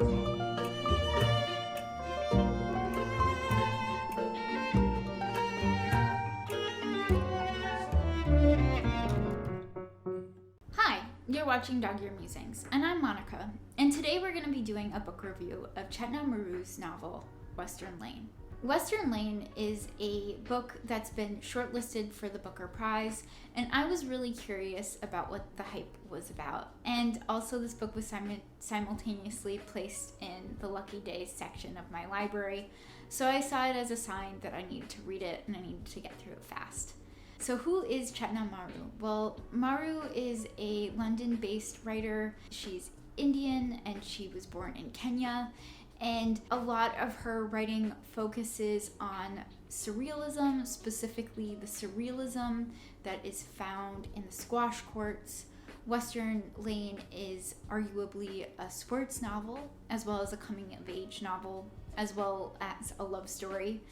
Hi, you're watching Dog Ear Musings, and I'm Monika, and today we're going to be doing a book review of Chetna Maroo's novel, Western Lane. Western Lane is a book that's been shortlisted for the Booker Prize, and I was really curious about what the hype was about. And also this book was simultaneously placed in the Lucky Days section of my library, so I saw it as a sign that I needed to read it and I needed to get through it fast. So who is Chetna Maroo? Well, Maroo is a London-based writer. She's Indian and she was born in Kenya. And a lot of her writing focuses on surrealism, specifically the surrealism that is found in the squash courts. Western Lane is arguably a sports novel, as well as a coming-of-age novel, as well as a love story.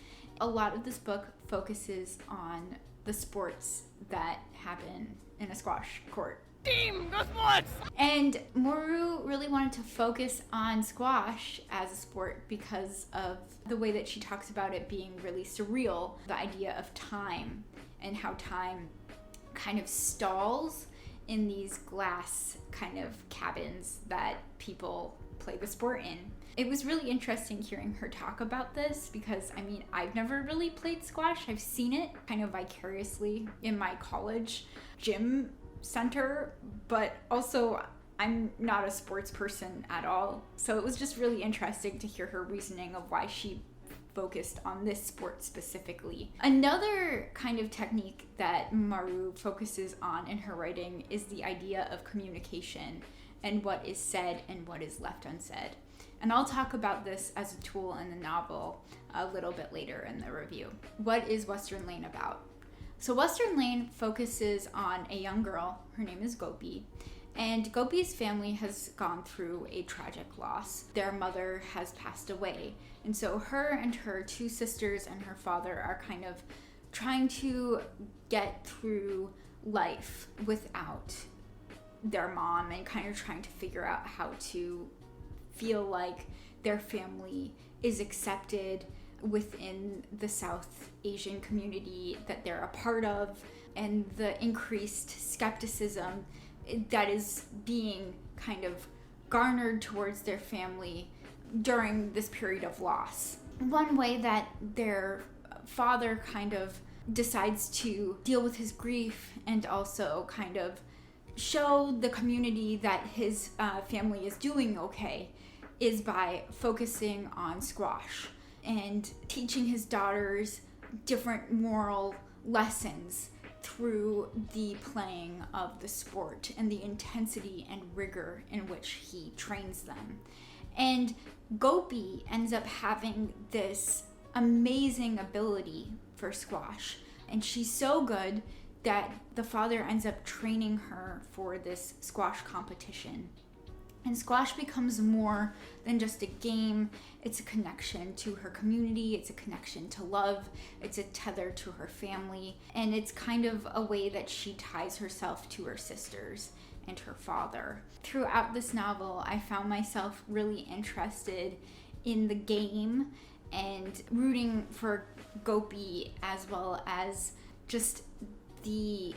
A lot of this book focuses on the sports that happen in a squash court. Team, go sports! And Maroo really wanted to focus on squash as a sport because of the way that she talks about it being really surreal, the idea of time and how time kind of stalls in these glass kind of cabins that people play the sport in. It was really interesting hearing her talk about this because, I mean, I've never really played squash. I've seen it kind of vicariously in my college gym center, but also I'm not a sports person at all. So it was just really interesting to hear her reasoning of why she focused on this sport specifically. Another kind of technique that Maroo focuses on in her writing is the idea of communication and what is said and what is left unsaid. And I'll talk about this as a tool in the novel a little bit later in the review. What is Western Lane about? So Western Lane focuses on a young girl. Her name is Gopi. And Gopi's family has gone through a tragic loss. Their mother has passed away. And so her and her two sisters and her father are kind of trying to get through life without their mom and kind of trying to figure out how to feel like their family is accepted within the South Asian community that they're a part of, and the increased skepticism that is being kind of garnered towards their family during this period of loss. One way that their father kind of decides to deal with his grief and also kind of show the community that his family is doing okay is by focusing on squash and teaching his daughters different moral lessons through the playing of the sport and the intensity and rigor in which he trains them. And Gopi ends up having this amazing ability for squash, and she's so good that the father ends up training her for this squash competition. And squash becomes more than just a game. It's a connection to her community. It's a connection to love. It's a tether to her family. And it's kind of a way that she ties herself to her sisters and her father. Throughout this novel, I found myself really interested in the game and rooting for Gopi, as well as just the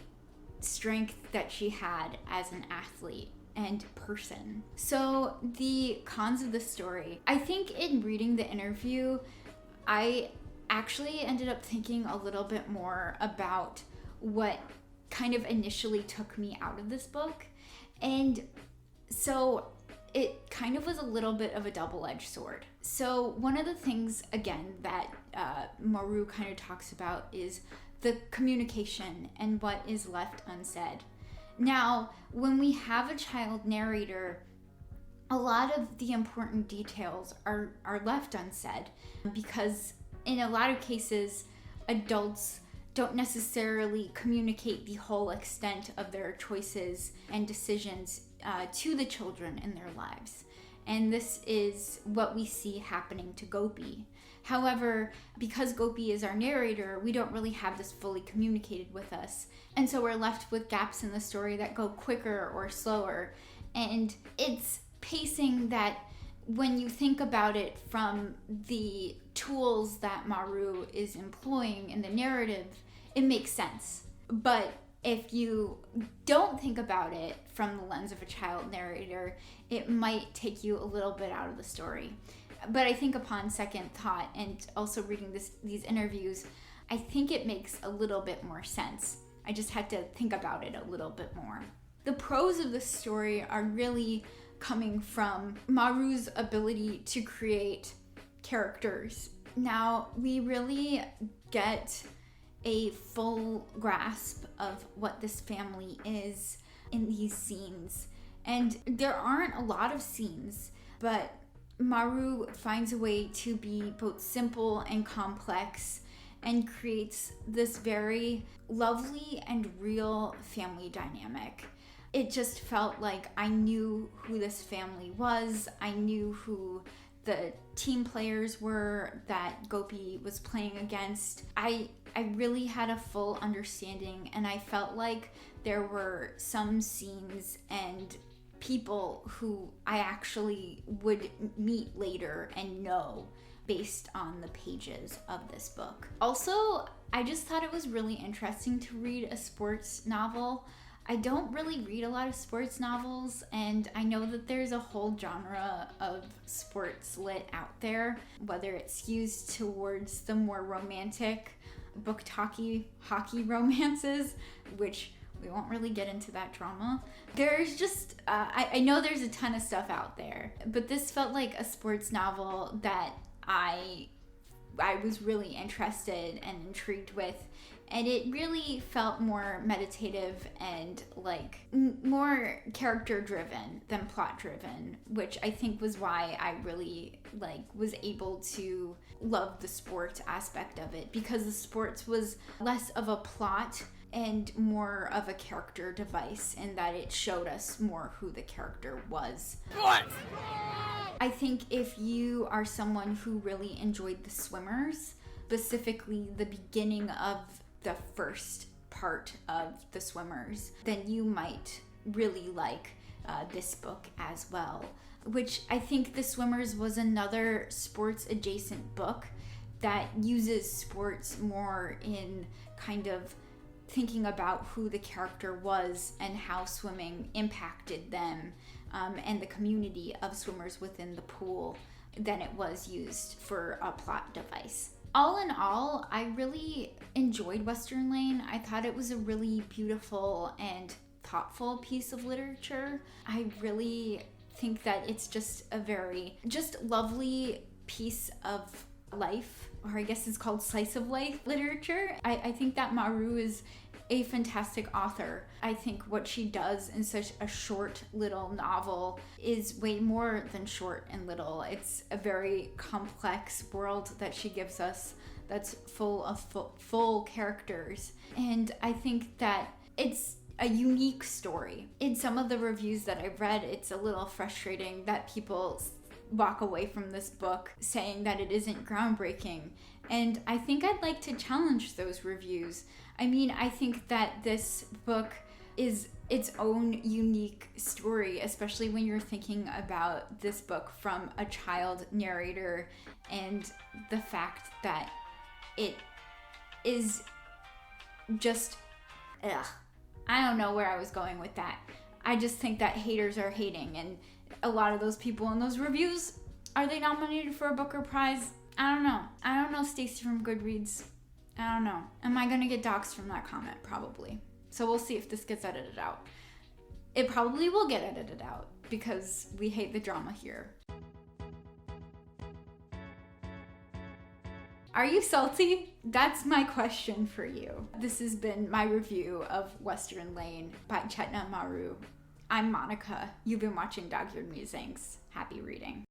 strength that she had as an athlete and person. So the cons of the story. I think in reading the interview, I actually ended up thinking a little bit more about what kind of initially took me out of this book. And so it kind of was a little bit of a double-edged sword. So one of the things, again, that Maroo kind of talks about is the communication and what is left unsaid. Now, when we have a child narrator, a lot of the important details are left unsaid because in a lot of cases, adults don't necessarily communicate the whole extent of their choices and decisions to the children in their lives. And this is what we see happening to Gopi. However, because Gopi is our narrator, we don't really have this fully communicated with us. And so we're left with gaps in the story that go quicker or slower. And it's pacing that when you think about it from the tools that Maroo is employing in the narrative, it makes sense. But if you don't think about it from the lens of a child narrator, it might take you a little bit out of the story. But I think upon second thought and also reading these interviews, I think it makes a little bit more sense. I just had to think about it a little bit more. The pros of the story are really coming from Maroo's ability to create characters. Now, we really get a full grasp of what this family is in these scenes. And there aren't a lot of scenes, but Maroo finds a way to be both simple and complex and creates this very lovely and real family dynamic. It just felt like I knew who this family was. I knew who the team players were that Gopi was playing against. I really had a full understanding, and I felt like there were some scenes and people who I actually would meet later and know based on the pages of this book. Also, I just thought it was really interesting to read a sports novel. I don't really read a lot of sports novels, and I know that there's a whole genre of sports lit out there, whether it's used towards the more romantic book talky hockey romances, which we won't really get into that drama. There's just, I know there's a ton of stuff out there, but this felt like a sports novel that I was really interested and intrigued with. And it really felt more meditative and like more character driven than plot driven, which I think was why I really was able to love the sports aspect of it, because the sports was less of a plot and more of a character device in that it showed us more who the character was. What? I think if you are someone who really enjoyed The Swimmers, specifically the beginning of the first part of The Swimmers, then you might really like this book as well. Which I think The Swimmers was another sports adjacent book that uses sports more in kind of thinking about who the character was and how swimming impacted them and the community of swimmers within the pool than it was used for a plot device. All in all, I really enjoyed Western Lane. I thought it was a really beautiful and thoughtful piece of literature. I really think that it's just a very lovely piece of life, or I guess it's called slice of life literature. I think that Maroo is a fantastic author. I think what she does in such a short little novel is way more than short and little. It's a very complex world that she gives us that's full of full characters. And I think that it's a unique story. In some of the reviews that I've read, it's a little frustrating that people walk away from this book saying that it isn't groundbreaking. And I think I'd like to challenge those reviews. I mean, I think that this book is its own unique story, especially when you're thinking about this book from a child narrator and the fact that it is just, I don't know where I was going with that. I just think that haters are hating, and a lot of those people in those reviews, are they nominated for a Booker Prize? I don't know Stacy from Goodreads. I don't know. Am I gonna get doxxed from that comment? Probably. So we'll see if this gets edited out. It probably will get edited out because we hate the drama here. Are you salty? That's my question for you. This has been my review of Western Lane by Chetna Maroo. I'm Monika. You've been watching Dog-Eared Musings. Happy reading.